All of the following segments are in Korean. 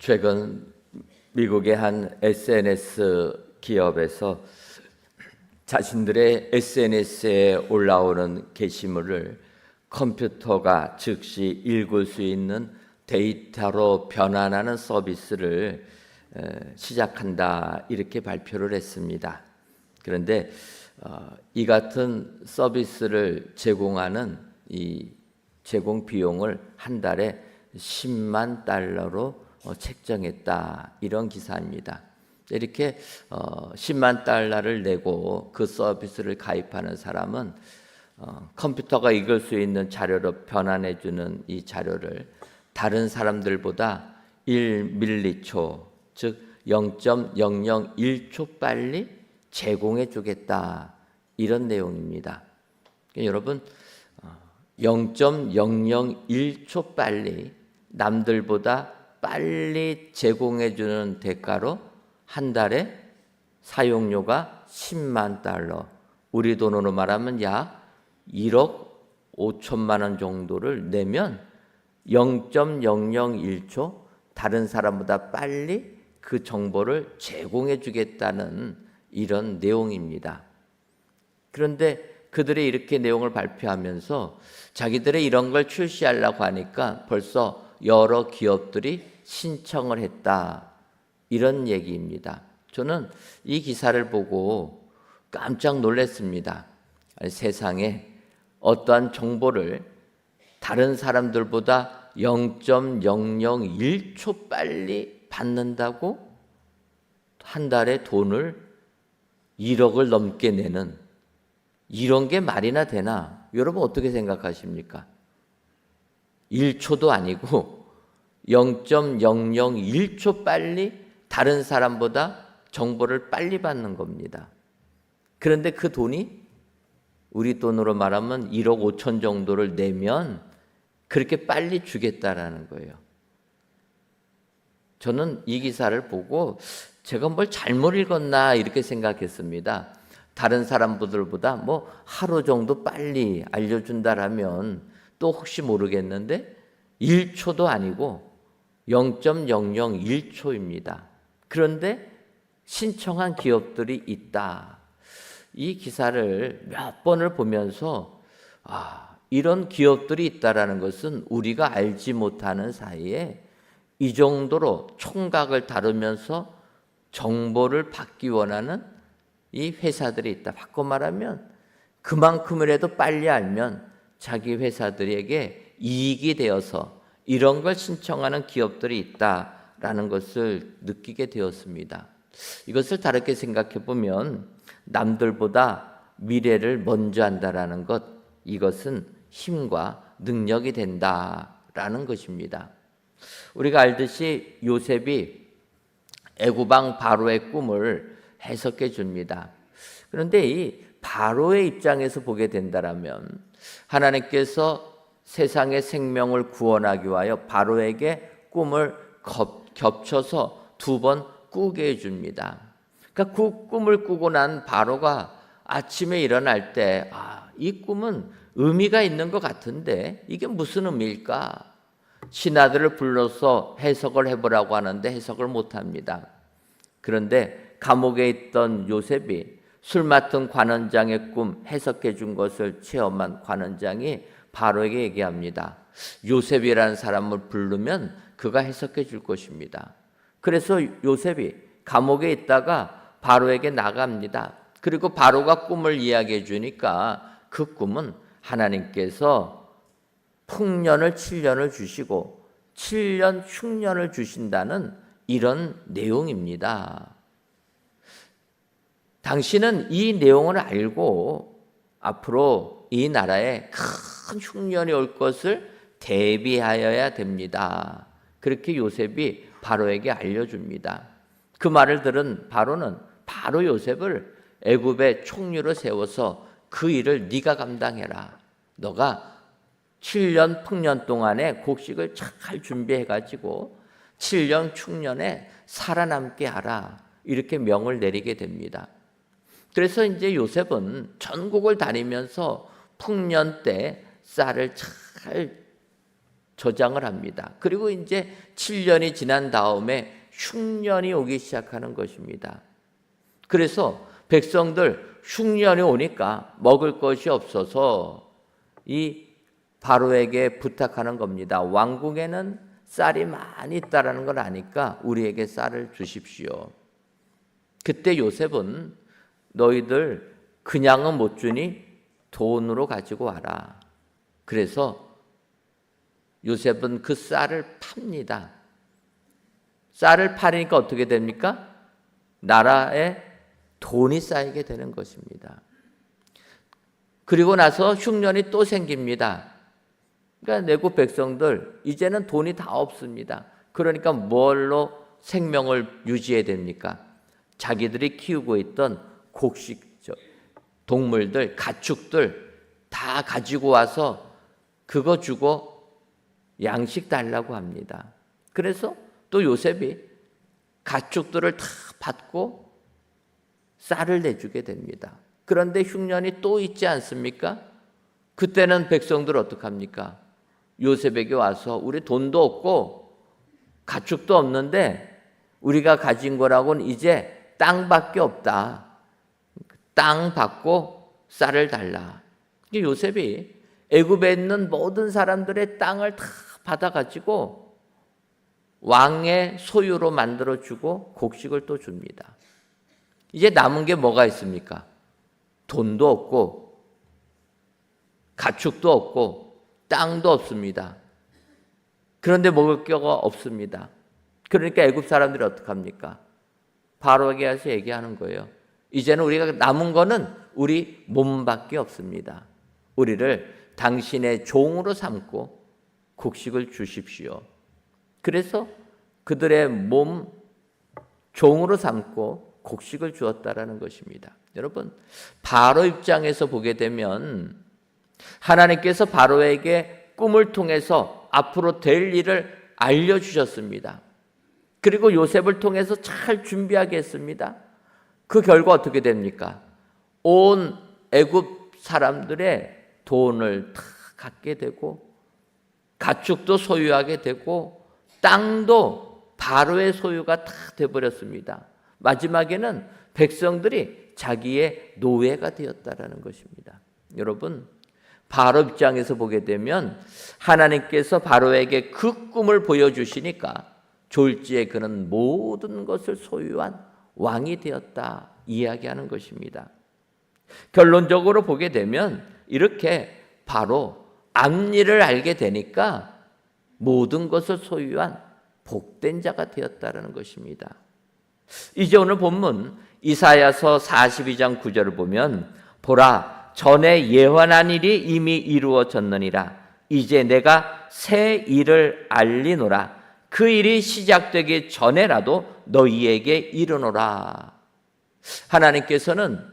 최근 미국의 한 SNS 기업에서 자신들의 SNS에 올라오는 게시물을 컴퓨터가 즉시 읽을 수 있는 데이터로 변환하는 서비스를 시작한다 이렇게 발표를 했습니다. 그런데 이 같은 서비스를 제공하는 이 제공 비용을 한 달에 10만 달러로 책정했다 이런 기사입니다. 이렇게 10만 달러를 내고 그 서비스를 가입하는 사람은 컴퓨터가 읽을 수 있는 자료로 변환해 주는 이 자료를 다른 사람들보다 1밀리초 즉 0.001초 빨리 제공해 주겠다 이런 내용입니다. 여러분 0.001초 빨리 남들보다 빨리 제공해 주는 대가로 한 달에 사용료가 10만 달러, 우리 돈으로 말하면 약 1억 5천만 원 정도를 내면 0.001초 다른 사람보다 빨리 그 정보를 제공해 주겠다는 이런 내용입니다. 그런데 그들이 이렇게 내용을 발표하면서 자기들이 이런 걸 출시하려고 하니까 벌써 여러 기업들이 신청을 했다 이런 얘기입니다. 저는 이 기사를 보고 깜짝 놀랐습니다. 아니, 세상에 어떠한 정보를 다른 사람들보다 0.001초 빨리 받는다고 한 달에 돈을 1억을 넘게 내는 이런 게 말이나 되나? 여러분 어떻게 생각하십니까? 1초도 아니고 0.001초 빨리 다른 사람보다 정보를 빨리 받는 겁니다. 그런데 그 돈이 우리 돈으로 말하면 1억 5천 정도를 내면 그렇게 빨리 주겠다라는 거예요. 저는 이 기사를 보고 제가 뭘 잘못 읽었나 이렇게 생각했습니다. 다른 사람들보다 뭐 하루 정도 빨리 알려준다라면 또 혹시 모르겠는데 1초도 아니고 0.001초입니다. 그런데 신청한 기업들이 있다. 이 기사를 몇 번을 보면서 이런 기업들이 있다라는 것은 우리가 알지 못하는 사이에 이 정도로 총각을 다루면서 정보를 받기 원하는 이 회사들이 있다. 바꿔 말하면 그만큼이라도 빨리 알면 자기 회사들에게 이익이 되어서 이런 걸 신청하는 기업들이 있다라는 것을 느끼게 되었습니다. 이것을 다르게 생각해 보면 남들보다 미래를 먼저 한다라는 것, 이것은 힘과 능력이 된다라는 것입니다. 우리가 알듯이 요셉이 애굽 왕 바로의 꿈을 해석해 줍니다. 그런데 이 바로의 입장에서 보게 된다라면 하나님께서 세상의 생명을 구원하기 위하여 바로에게 꿈을 겹쳐서 2번 꾸게 해줍니다. 그러니까 그 꿈을 꾸고 난 바로가 아침에 일어날 때 이 꿈은 의미가 있는 것 같은데 이게 무슨 의미일까? 신하들을 불러서 해석을 해보라고 하는데 해석을 못합니다. 그런데 감옥에 있던 요셉이 술 맡은 관원장의 꿈 해석해 준 것을 체험한 관원장이 바로에게 얘기합니다. 요셉이라는 사람을 부르면 그가 해석해 줄 것입니다. 그래서 요셉이 감옥에 있다가 바로에게 나갑니다. 그리고 바로가 꿈을 이야기해 주니까 그 꿈은 하나님께서 풍년을 7년을 주시고 7년 흉년을 주신다는 이런 내용입니다. 당신은 이 내용을 알고 앞으로 이 나라에 큰 흉년이 올 것을 대비하여야 됩니다. 그렇게 요셉이 바로에게 알려줍니다. 그 말을 들은 바로는 바로 요셉을 애굽의 총리로 세워서 그 일을 네가 감당해라. 너가 7년 풍년 동안에 곡식을 잘 준비해가지고 7년 흉년에 살아남게 하라. 이렇게 명을 내리게 됩니다. 그래서 이제 요셉은 전국을 다니면서 풍년 때 쌀을 잘 저장을 합니다. 그리고 이제 7년이 지난 다음에 흉년이 오기 시작하는 것입니다. 그래서 백성들 흉년이 오니까 먹을 것이 없어서 이 바로에게 부탁하는 겁니다. 왕궁에는 쌀이 많이 있다라는 걸 아니까 우리에게 쌀을 주십시오. 그때 요셉은 너희들 그냥은 못 주니 돈으로 가지고 와라. 그래서 요셉은 그 쌀을 팝니다. 쌀을 팔으니까 어떻게 됩니까? 나라에 돈이 쌓이게 되는 것입니다. 그리고 나서 흉년이 또 생깁니다. 그러니까 내국 백성들 이제는 돈이 다 없습니다. 그러니까 뭘로 생명을 유지해야 됩니까? 자기들이 키우고 있던 곡식 동물들, 가축들 다 가지고 와서 그거 주고 양식 달라고 합니다. 그래서 또 요셉이 가축들을 다 받고 쌀을 내주게 됩니다. 그런데 흉년이 또 있지 않습니까? 그때는 백성들 어떡합니까? 요셉에게 와서 우리 돈도 없고 가축도 없는데 우리가 가진 거라고는 이제 땅밖에 없다. 땅 받고 쌀을 달라. 요셉이 애굽에 있는 모든 사람들의 땅을 다 받아가지고 왕의 소유로 만들어주고 곡식을 또 줍니다. 이제 남은 게 뭐가 있습니까? 돈도 없고 가축도 없고 땅도 없습니다. 그런데 먹을 거가 없습니다. 그러니까 애굽 사람들이 어떡합니까? 바로에게 가서 얘기하는 거예요. 이제는 우리가 남은 거는 우리 몸밖에 없습니다. 우리를 당신의 종으로 삼고 곡식을 주십시오. 그래서 그들의 몸 종으로 삼고 곡식을 주었다라는 것입니다. 여러분, 바로 입장에서 보게 되면 하나님께서 바로에게 꿈을 통해서 앞으로 될 일을 알려주셨습니다. 그리고 요셉을 통해서 잘 준비하게 했습니다. 그 결과 어떻게 됩니까? 온 애굽 사람들의 돈을 다 갖게 되고 가축도 소유하게 되고 땅도 바로의 소유가 다 돼버렸습니다. 마지막에는 백성들이 자기의 노예가 되었다라는 것입니다. 여러분, 바로 입장에서 보게 되면 하나님께서 바로에게 그 꿈을 보여주시니까 졸지에 그는 모든 것을 소유한 왕이 되었다 이야기하는 것입니다. 결론적으로 보게 되면 이렇게 바로 앞일을 알게 되니까 모든 것을 소유한 복된 자가 되었다는 것입니다. 이제 오늘 본문 이사야서 42장 9절을 보면 보라 전에 예언한 일이 이미 이루어졌느니라 이제 내가 새 일을 알리노라 그 일이 시작되기 전에라도 너희에게 이르노라. 하나님께서는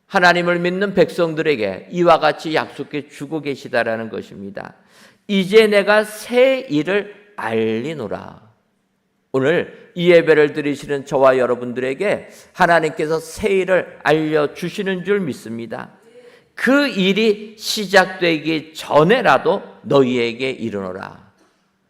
하나님을 믿는 백성들에게 이와 같이 약속해 주고 계시다라는 것입니다. 이제 내가 새 일을 알리노라. 오늘 이 예배를 드리시는 저와 여러분들에게 하나님께서 새 일을 알려주시는 줄 믿습니다. 그 일이 시작되기 전에라도 너희에게 이르노라.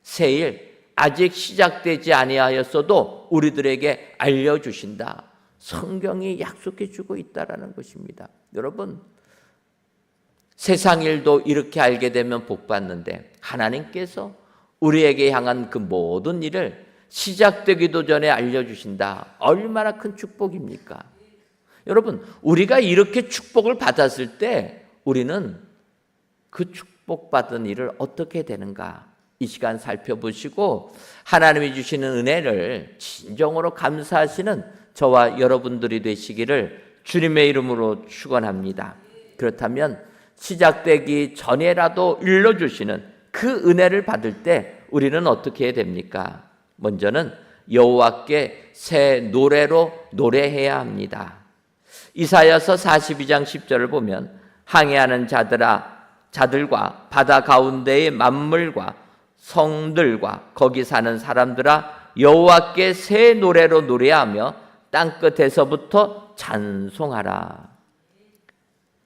새 일 아직 시작되지 아니하였어도 우리들에게 알려주신다. 성경이 약속해 주고 있다라는 것입니다. 여러분, 세상 일도 이렇게 알게 되면 복 받는데 하나님께서 우리에게 향한 그 모든 일을 시작되기도 전에 알려주신다. 얼마나 큰 축복입니까? 여러분, 우리가 이렇게 축복을 받았을 때 우리는 그 축복받은 일을 어떻게 되는가? 이 시간 살펴보시고 하나님이 주시는 은혜를 진정으로 감사하시는 저와 여러분들이 되시기를 주님의 이름으로 축원합니다. 그렇다면 시작되기 전에라도 일러주시는 그 은혜를 받을 때 우리는 어떻게 해야 됩니까? 먼저는 여호와께 새 노래로 노래해야 합니다. 이사야서 42장 10절을 보면 항해하는 자들과 바다 가운데의 만물과 성들과 거기 사는 사람들아 여호와께 새 노래로 노래하며 땅끝에서부터 찬송하라.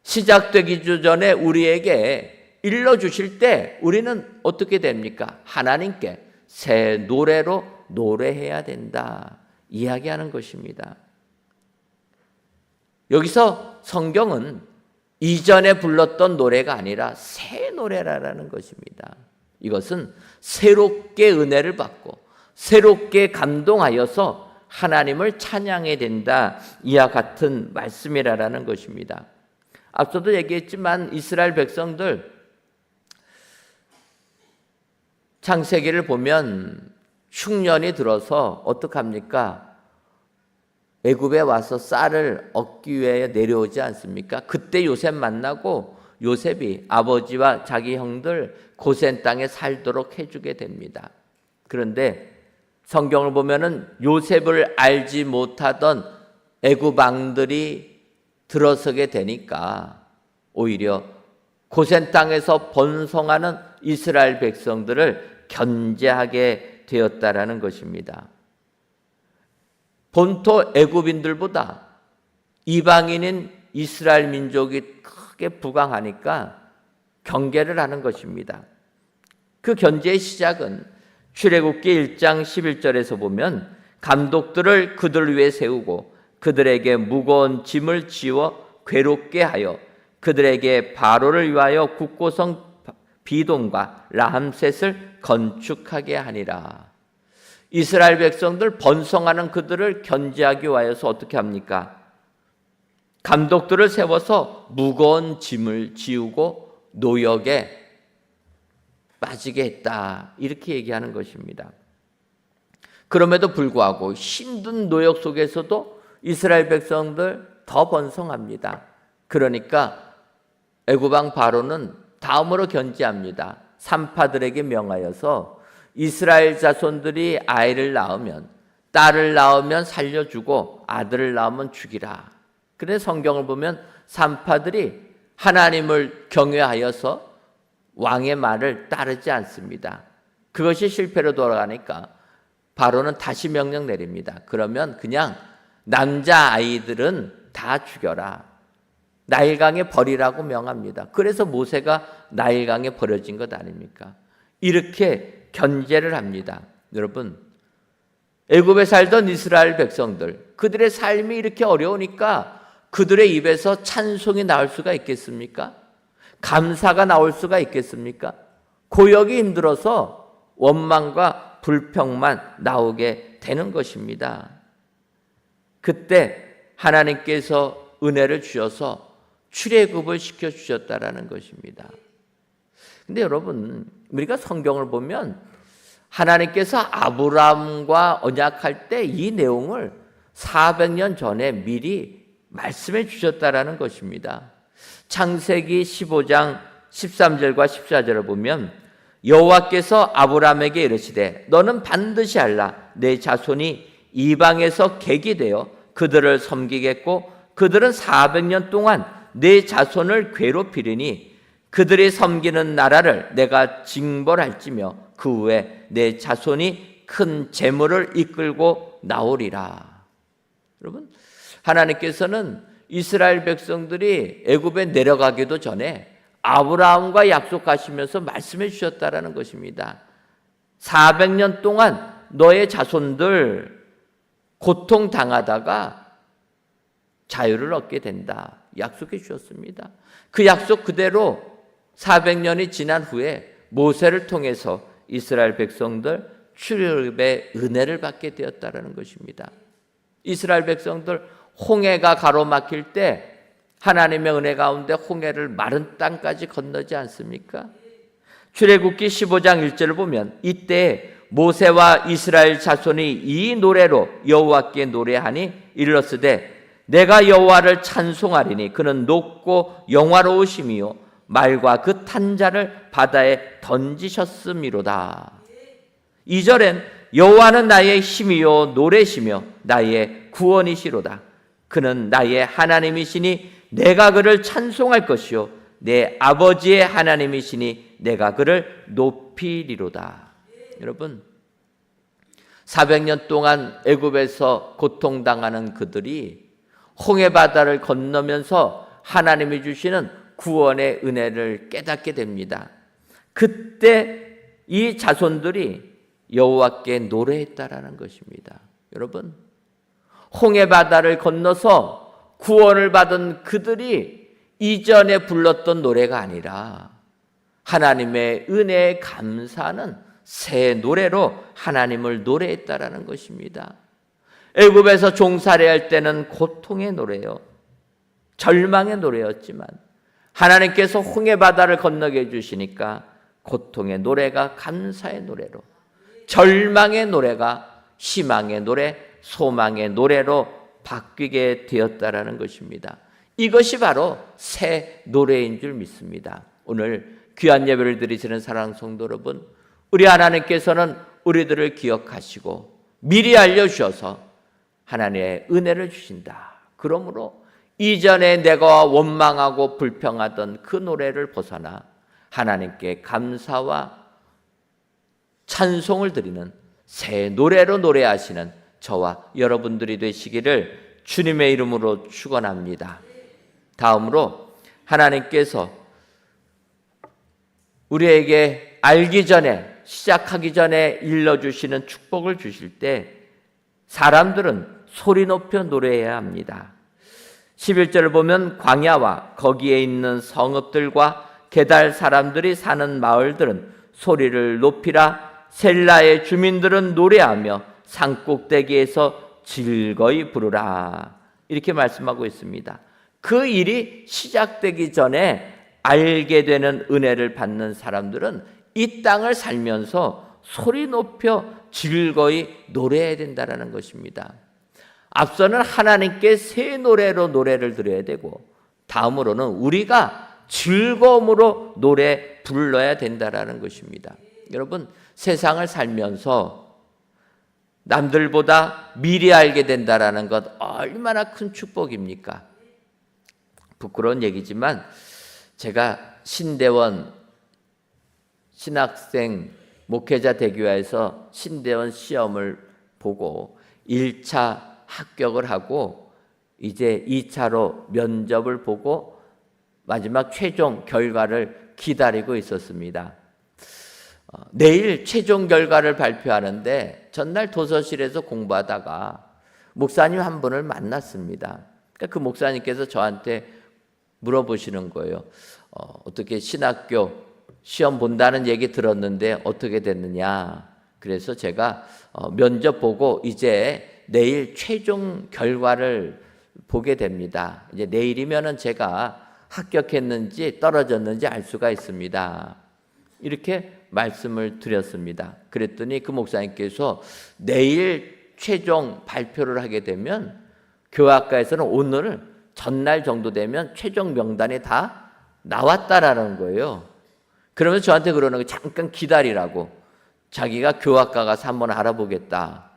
시작되기 전에 우리에게 일러주실 때 우리는 어떻게 됩니까? 하나님께 새 노래로 노래해야 된다 이야기하는 것입니다. 여기서 성경은 이전에 불렀던 노래가 아니라 새 노래라는 것입니다. 이것은 새롭게 은혜를 받고 새롭게 감동하여서 하나님을 찬양해야 된다 이와 같은 말씀이라는 것입니다. 앞서도 얘기했지만 이스라엘 백성들 창세기를 보면 흉년이 들어서 어떡합니까? 애굽에 와서 쌀을 얻기 위해 내려오지 않습니까? 그때 요셉 만나고 요셉이 아버지와 자기 형들 고센 땅에 살도록 해주게 됩니다. 그런데 성경을 보면은 요셉을 알지 못하던 애굽 왕들이 들어서게 되니까 오히려 고센 땅에서 번성하는 이스라엘 백성들을 견제하게 되었다라는 것입니다. 본토 애굽인들보다 이방인인 이스라엘 민족이 크게 부강하니까 경계를 하는 것입니다. 그 견제의 시작은 출애굽기 1장 11절에서 보면 감독들을 그들 위에 세우고 그들에게 무거운 짐을 지워 괴롭게 하여 그들에게 바로를 위하여 국고성 비돔과 라함셋을 건축하게 하니라. 이스라엘 백성들 번성하는 그들을 견제하기 위하여서 어떻게 합니까? 감독들을 세워서 무거운 짐을 지우고 노역에 빠지게 했다 이렇게 얘기하는 것입니다. 그럼에도 불구하고 힘든 노역 속에서도 이스라엘 백성들 더 번성합니다. 그러니까 애굽 왕 바로는 다음으로 견지합니다. 산파들에게 명하여서 이스라엘 자손들이 아이를 낳으면 딸을 낳으면 살려주고 아들을 낳으면 죽이라. 그래서 성경을 보면 산파들이 하나님을 경외하여서 왕의 말을 따르지 않습니다. 그것이 실패로 돌아가니까 바로는 다시 명령 내립니다. 그러면 그냥 남자아이들은 다 죽여라. 나일강에 버리라고 명합니다. 그래서 모세가 나일강에 버려진 것 아닙니까? 이렇게 견제를 합니다. 여러분, 애굽에 살던 이스라엘 백성들, 그들의 삶이 이렇게 어려우니까 그들의 입에서 찬송이 나올 수가 있겠습니까? 감사가 나올 수가 있겠습니까? 고역이 힘들어서 원망과 불평만 나오게 되는 것입니다. 그때 하나님께서 은혜를 주셔서 출애굽을 시켜주셨다라는 것입니다. 근데 여러분, 우리가 성경을 보면 하나님께서 아브라함과 언약할 때 이 내용을 400년 전에 미리 말씀해 주셨다라는 것입니다. 창세기 15장 13절과 14절을 보면 여호와께서 아브라함에게 이르시되 너는 반드시 알라. 내 자손이 이방에서 객이 되어 그들을 섬기겠고 그들은 400년 동안 내 자손을 괴롭히리니 그들이 섬기는 나라를 내가 징벌할지며 그 후에 내 자손이 큰 재물을 이끌고 나오리라. 여러분, 하나님께서는 이스라엘 백성들이 애굽에 내려가기도 전에 아브라함과 약속하시면서 말씀해 주셨다라는 것입니다. 400년 동안 너의 자손들 고통당하다가 자유를 얻게 된다 약속해 주셨습니다. 그 약속 그대로 400년이 지난 후에 모세를 통해서 이스라엘 백성들 출애굽의 은혜를 받게 되었다는 것입니다. 이스라엘 백성들 홍해가 가로막힐 때 하나님의 은혜 가운데 홍해를 마른 땅까지 건너지 않습니까? 출애굽기 15장 1절을 보면 이때 모세와 이스라엘 자손이 이 노래로 여호와께 노래하니 일렀으되 내가 여호와를 찬송하리니 그는 높고 영화로우심이요 말과 그 탄자를 바다에 던지셨음이로다. 2절엔 여호와는 나의 힘이요 노래시며 나의 구원이시로다. 그는 나의 하나님이시니 내가 그를 찬송할 것이요 내 아버지의 하나님이시니 내가 그를 높이리로다. 여러분, 400년 동안 애굽에서 고통당하는 그들이 홍해 바다를 건너면서 하나님이 주시는 구원의 은혜를 깨닫게 됩니다. 그때 이 자손들이 여호와께 노래했다라는 것입니다. 여러분, 홍해 바다를 건너서 구원을 받은 그들이 이전에 불렀던 노래가 아니라 하나님의 은혜에 감사하는 새 노래로 하나님을 노래했다라는 것입니다. 애굽에서 종살이할 때는 고통의 노래요, 절망의 노래였지만 하나님께서 홍해 바다를 건너게 해주시니까 고통의 노래가 감사의 노래로, 절망의 노래가 희망의 노래, 소망의 노래로 바뀌게 되었다라는 것입니다. 이것이 바로 새 노래인 줄 믿습니다. 오늘 귀한 예배를 드리시는 사랑하는 성도 여러분, 우리 하나님께서는 우리들을 기억하시고 미리 알려주셔서 하나님의 은혜를 주신다. 그러므로 이전에 내가 원망하고 불평하던 그 노래를 벗어나 하나님께 감사와 찬송을 드리는 새 노래로 노래하시는 저와 여러분들이 되시기를 주님의 이름으로 축원합니다. 다음으로 하나님께서 우리에게 알기 전에, 시작하기 전에 일러주시는 축복을 주실 때 사람들은 소리 높여 노래해야 합니다. 11절을 보면 광야와 거기에 있는 성읍들과 게달 사람들이 사는 마을들은 소리를 높이라, 셀라의 주민들은 노래하며 산꼭대기에서 즐거이 부르라, 이렇게 말씀하고 있습니다. 그 일이 시작되기 전에 알게 되는 은혜를 받는 사람들은 이 땅을 살면서 소리 높여 즐거이 노래해야 된다는 것입니다. 앞서는 하나님께 새 노래로 노래를 드려야 되고, 다음으로는 우리가 즐거움으로 노래 불러야 된다는 것입니다. 여러분, 세상을 살면서 남들보다 미리 알게 된다는 것 얼마나 큰 축복입니까? 부끄러운 얘기지만 제가 신대원 신학생 목회자 대교회에서 신대원 시험을 보고 1차 합격을 하고 이제 2차로 면접을 보고 마지막 최종 결과를 기다리고 있었습니다. 내일 최종 결과를 발표하는데 전날 도서실에서 공부하다가 목사님 한 분을 만났습니다. 그러니까 그 목사님께서 저한테 물어보시는 거예요. 어떻게 신학교 시험 본다는 얘기 들었는데 어떻게 됐느냐. 그래서 제가 면접 보고 이제 내일 최종 결과를 보게 됩니다. 이제 내일이면은 제가 합격했는지 떨어졌는지 알 수가 있습니다. 이렇게 말씀을 드렸습니다. 그랬더니 그 목사님께서 내일 최종 발표를 하게 되면 교학과에서는 오늘 전날 정도 되면 최종 명단이 다 나왔다라는 거예요. 그러면서 저한테 그러는 거예요. 잠깐 기다리라고. 자기가 교학과 가서 한번 알아보겠다.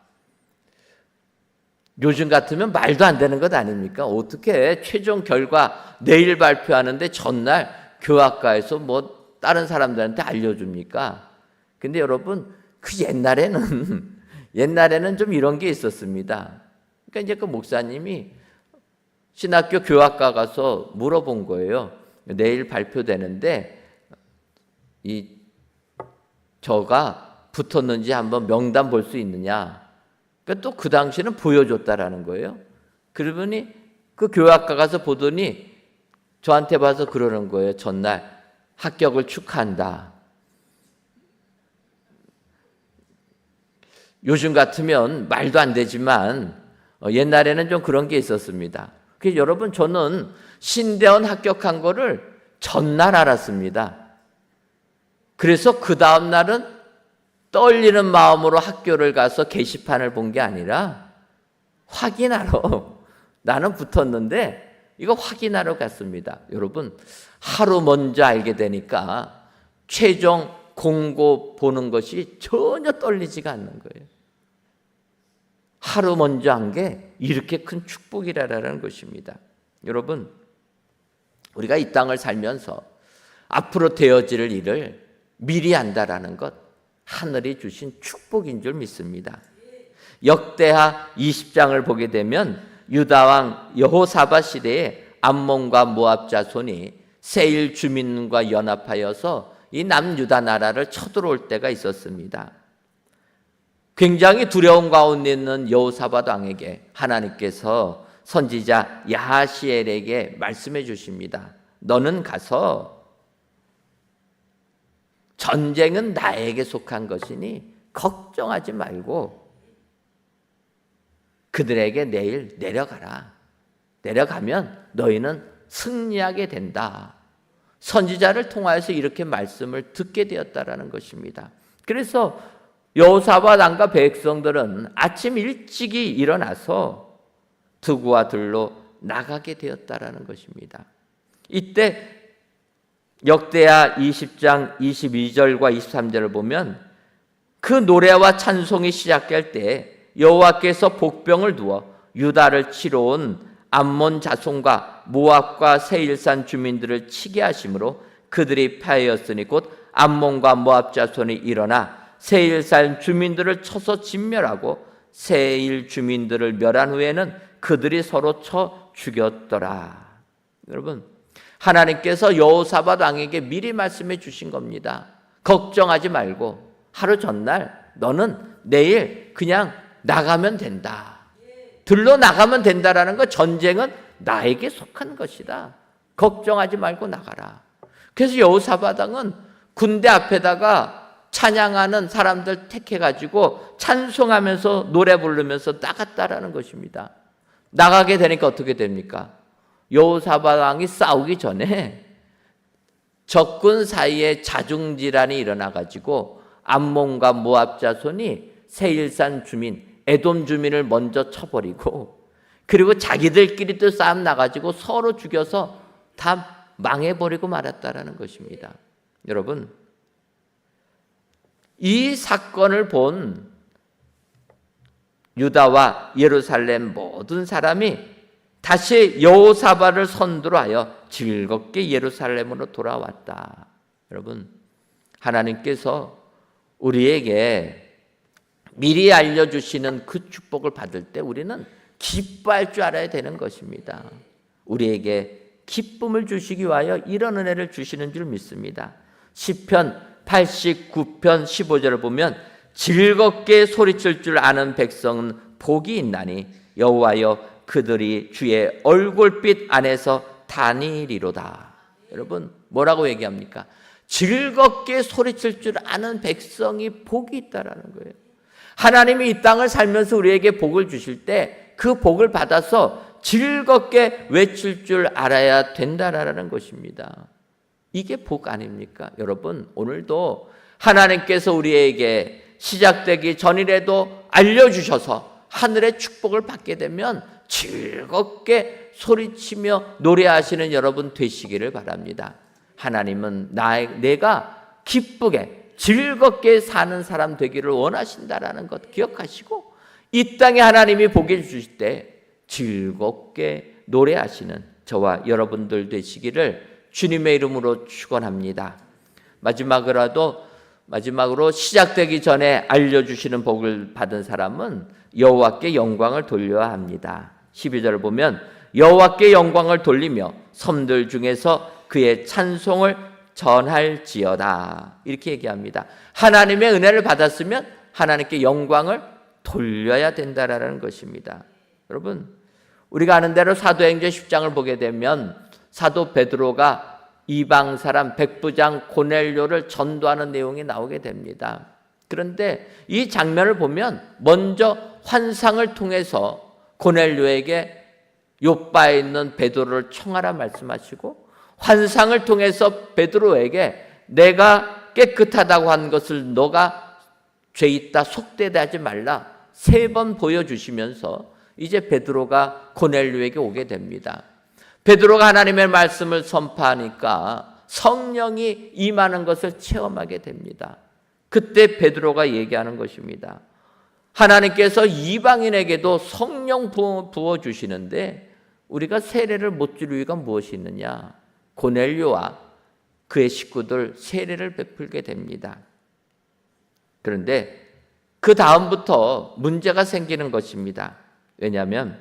요즘 같으면 말도 안 되는 것 아닙니까? 어떻게 최종 결과 내일 발표하는데 전날 교학과에서 뭐 다른 사람들한테 알려줍니까? 근데 여러분, 그 옛날에는 좀 이런 게 있었습니다. 그러니까 이제 그 목사님이 신학교 교학과 가서 물어본 거예요. 내일 발표되는데 저가 붙었는지 한번 명단 볼 수 있느냐. 그러니까 또 그 당시는 보여줬다라는 거예요. 그러더니 그 교학과 가서 보더니 저한테 봐서 그러는 거예요. 전날 합격을 축하한다. 요즘 같으면 말도 안 되지만 옛날에는 좀 그런 게 있었습니다. 그래서 여러분, 저는 신대원 합격한 거를 전날 알았습니다. 그래서 그 다음 날은 떨리는 마음으로 학교를 가서 게시판을 본 게 아니라 확인하러, 나는 붙었는데 이거 확인하러 갔습니다. 여러분, 하루 먼저 알게 되니까 최종 공고 보는 것이 전혀 떨리지가 않는 거예요. 하루 먼저 한 게 이렇게 큰 축복이라는 것입니다. 여러분, 우리가 이 땅을 살면서 앞으로 되어질 일을 미리 안다라는 것, 하늘이 주신 축복인 줄 믿습니다. 역대하 20장을 보게 되면 유다왕 여호사밧 시대에 암몬과 모압 자손이 세일 주민과 연합하여서 이 남유다 나라를 쳐들어올 때가 있었습니다. 굉장히 두려움 가운데 있는 여호사밧 왕에게 하나님께서 선지자 야하시엘에게 말씀해 주십니다. 너는 가서 전쟁은 나에게 속한 것이니 걱정하지 말고 그들에게 내일 내려가라. 내려가면 너희는 승리하게 된다. 선지자를 통하여서 이렇게 말씀을 듣게 되었다라는 것입니다. 그래서 여호사밧 왕과 백성들은 아침 일찍이 일어나서 두구와 들로 나가게 되었다라는 것입니다. 이때 역대하 20장 22절과 23절을 보면 그 노래와 찬송이 시작할 때 여호와께서 복병을 두어 유다를 치러 온 암몬 자손과 모압과 세일산 주민들을 치게 하심으로 그들이 패하였으니 곧 암몬과 모압 자손이 일어나 세일산 주민들을 쳐서 진멸하고 세일 주민들을 멸한 후에는 그들이 서로 쳐 죽였더라. 여러분, 하나님께서 여호사밧 왕에게 미리 말씀해 주신 겁니다. 걱정하지 말고 하루 전날 너는 내일 그냥 나가면 된다. 들러 나가면 된다라는 거, 전쟁은 나에게 속한 것이다. 걱정하지 말고 나가라. 그래서 여호사밧 왕은 군대 앞에다가 찬양하는 사람들 택해가지고 찬송하면서 노래 부르면서 나갔다라는 것입니다. 나가게 되니까 어떻게 됩니까? 여호사밧 왕이 싸우기 전에 적군 사이에 자중질환이 일어나가지고 암몬과 모압 자손이 세일산 주민, 에돔 주민을 먼저 쳐버리고 그리고 자기들끼리 또 싸움 나가지고 서로 죽여서 다 망해버리고 말았다라는 것입니다. 여러분, 이 사건을 본 유다와 예루살렘 모든 사람이 다시 여호사밧을 선두로 하여 즐겁게 예루살렘으로 돌아왔다. 여러분, 하나님께서 우리에게 미리 알려주시는 그 축복을 받을 때 우리는 기뻐할 줄 알아야 되는 것입니다. 우리에게 기쁨을 주시기 위하여 이런 은혜를 주시는 줄 믿습니다. 시편 89편 15절을 보면 즐겁게 소리칠 줄 아는 백성은 복이 있나니 여호와여 그들이 주의 얼굴빛 안에서 다니리로다. 여러분, 뭐라고 얘기합니까? 즐겁게 소리칠 줄 아는 백성이 복이 있다라는 거예요. 하나님이 이 땅을 살면서 우리에게 복을 주실 때 그 복을 받아서 즐겁게 외칠 줄 알아야 된다라는 것입니다. 이게 복 아닙니까? 여러분, 오늘도 하나님께서 우리에게 시작되기 전이라도 알려주셔서 하늘의 축복을 받게 되면 즐겁게 소리치며 노래하시는 여러분 되시기를 바랍니다. 하나님은 내가 기쁘게 즐겁게 사는 사람 되기를 원하신다라는 것 기억하시고 이 땅에 하나님이 복을 주실 때 즐겁게 노래하시는 저와 여러분들 되시기를 주님의 이름으로 축원합니다. 마지막으로 시작되기 전에 알려주시는 복을 받은 사람은 여호와께 영광을 돌려야 합니다. 12절을 보면 여호와께 영광을 돌리며 섬들 중에서 그의 찬송을 전할지어다. 이렇게 얘기합니다. 하나님의 은혜를 받았으면 하나님께 영광을 돌려야 된다라는 것입니다. 여러분, 우리가 아는 대로 사도행전 10장을 보게 되면 사도 베드로가 이방 사람 백부장 고넬료를 전도하는 내용이 나오게 됩니다. 그런데 이 장면을 보면 먼저 환상을 통해서 고넬료에게 욥바에 있는 베드로를 청하라 말씀하시고 환상을 통해서 베드로에게 내가 깨끗하다고 한 것을 너가 죄 있다 속되다 하지 말라 3번 보여주시면서 이제 베드로가 고넬료에게 오게 됩니다. 베드로가 하나님의 말씀을 선포하니까 성령이 임하는 것을 체험하게 됩니다. 그때 베드로가 얘기하는 것입니다. 하나님께서 이방인에게도 성령 부어주시는데 우리가 세례를 못 줄 이유가 무엇이 있느냐? 고넬료와 그의 식구들 세례를 베풀게 됩니다. 그런데 그 다음부터 문제가 생기는 것입니다. 왜냐하면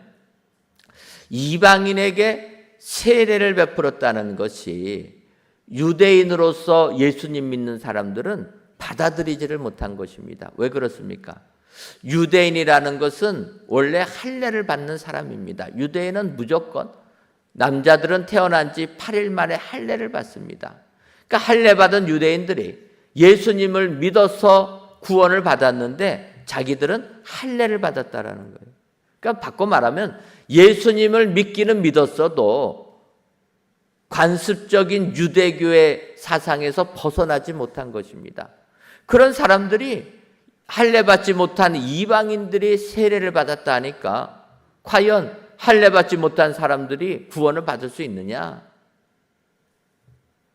이방인에게 세례를 베풀었다는 것이 유대인으로서 예수님 믿는 사람들은 받아들이지를 못한 것입니다. 왜 그렇습니까? 유대인이라는 것은 원래 할례를 받는 사람입니다. 유대인은 무조건 남자들은 태어난 지 8일 만에 할례를 받습니다. 그러니까 할례 받은 유대인들이 예수님을 믿어서 구원을 받았는데 자기들은 할례를 받았다라는 거예요. 그러니까 바꿔 말하면 예수님을 믿기는 믿었어도 관습적인 유대교의 사상에서 벗어나지 못한 것입니다. 그런 사람들이 할례 받지 못한 이방인들이 세례를 받았다 하니까 과연 할례 받지 못한 사람들이 구원을 받을 수 있느냐?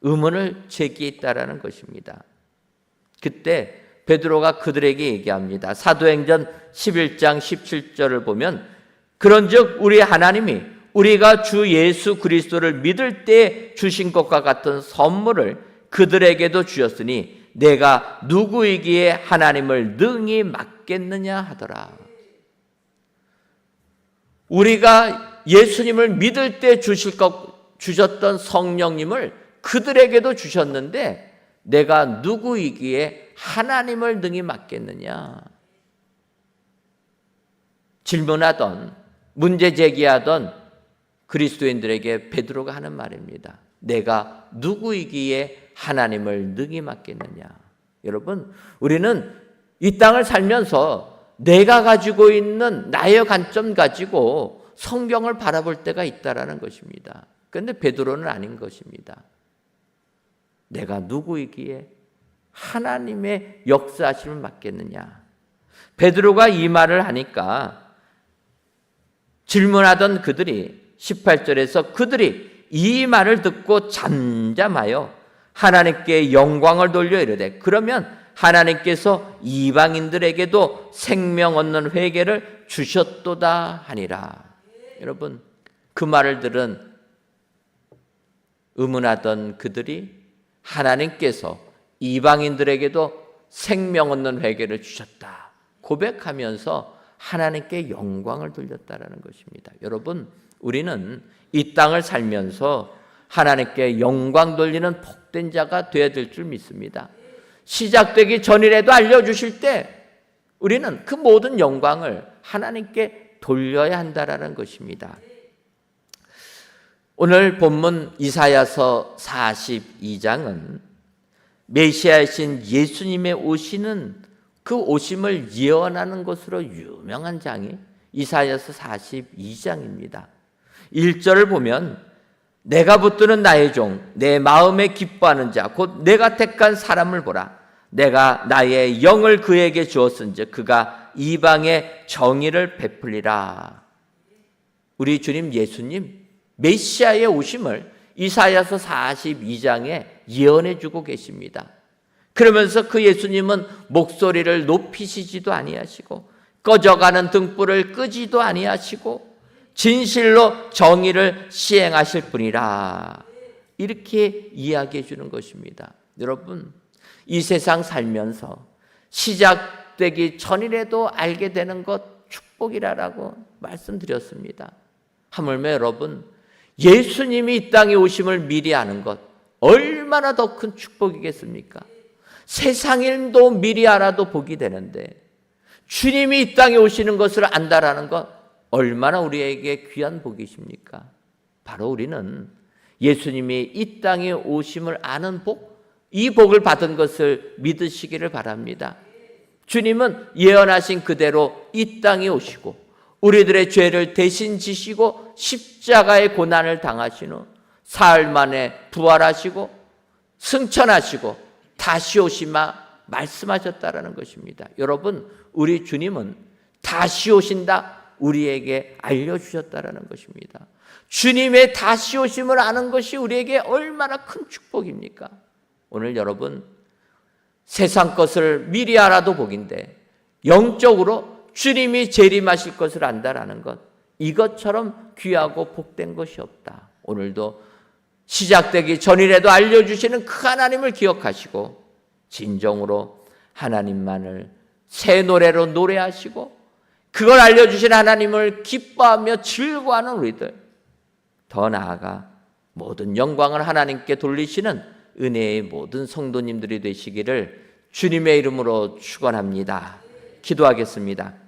의문을 제기했다라는 것입니다. 그때 베드로가 그들에게 얘기합니다. 사도행전 11장 17절을 보면 그런즉 우리 하나님이 우리가 주 예수 그리스도를 믿을 때 주신 것과 같은 선물을 그들에게도 주셨으니 내가 누구이기에 하나님을 능히 맡겠느냐 하더라. 우리가 예수님을 믿을 때 주셨던 성령님을 그들에게도 주셨는데 내가 누구이기에 하나님을 능히 맡겠느냐. 질문하던 문제 제기하던 그리스도인들에게 베드로가 하는 말입니다. 내가 누구이기에 하나님을 능히 맡겠느냐. 여러분, 우리는 이 땅을 살면서 내가 가지고 있는 나의 관점 가지고 성경을 바라볼 때가 있다라는 것입니다. 그런데 베드로는 아닌 것입니다. 내가 누구이기에 하나님의 역사하심을 맡겠느냐. 베드로가 이 말을 하니까 질문하던 그들이 18절에서 그들이 이 말을 듣고 잠잠하여 하나님께 영광을 돌려 이르되 그러면 하나님께서 이방인들에게도 생명 얻는 회개를 주셨도다 하니라. 여러분, 그 말을 들은 의문하던 그들이 하나님께서 이방인들에게도 생명 얻는 회개를 주셨다 고백하면서 하나님께 영광을 돌렸다라는 것입니다. 여러분, 우리는 이 땅을 살면서 하나님께 영광 돌리는 복된 자가 되어야 될 줄 믿습니다. 시작되기 전이라도 알려주실 때 우리는 그 모든 영광을 하나님께 돌려야 한다라는 것입니다. 오늘 본문 이사야서 42장은 메시아이신 예수님의 오시는 그 오심을 예언하는 것으로 유명한 장이 이사야서 42장입니다. 1절을 보면 내가 붙드는 나의 종 내 마음에 기뻐하는 자 곧 내가 택한 사람을 보라. 내가 나의 영을 그에게 주었은즉 그가 이방의 정의를 베풀리라. 우리 주님 예수님 메시아의 오심을 이사야서 42장에 예언해 주고 계십니다. 그러면서 그 예수님은 목소리를 높이시지도 아니하시고 꺼져가는 등불을 끄지도 아니하시고 진실로 정의를 시행하실 분이라. 이렇게 이야기해 주는 것입니다. 여러분, 이 세상 살면서 시작되기 전이라도 알게 되는 것 축복이라고 말씀드렸습니다. 하물며 여러분, 예수님이 이 땅에 오심을 미리 아는 것 얼마나 더 큰 축복이겠습니까? 세상 일도 미리 알아도 복이 되는데 주님이 이 땅에 오시는 것을 안다라는 것 얼마나 우리에게 귀한 복이십니까? 바로 우리는 예수님이 이 땅에 오심을 아는 복, 이 복을 받은 것을 믿으시기를 바랍니다. 주님은 예언하신 그대로 이 땅에 오시고 우리들의 죄를 대신 지시고 십자가의 고난을 당하신 후 사흘 만에 부활하시고 승천하시고 다시 오시마 말씀하셨다라는 것입니다. 여러분, 우리 주님은 다시 오신다 우리에게 알려주셨다라는 것입니다. 주님의 다시 오심을 아는 것이 우리에게 얼마나 큰 축복입니까? 오늘 여러분, 세상 것을 미리 알아도 복인데 영적으로 주님이 재림하실 것을 안다라는 것, 이것처럼 귀하고 복된 것이 없다. 오늘도 시작되기 전이라도 알려주시는 그 하나님을 기억하시고 진정으로 하나님만을 새 노래로 노래하시고 그걸 알려주신 하나님을 기뻐하며 즐거워하는 우리들, 더 나아가 모든 영광을 하나님께 돌리시는 은혜의 모든 성도님들이 되시기를 주님의 이름으로 축원합니다. 기도하겠습니다.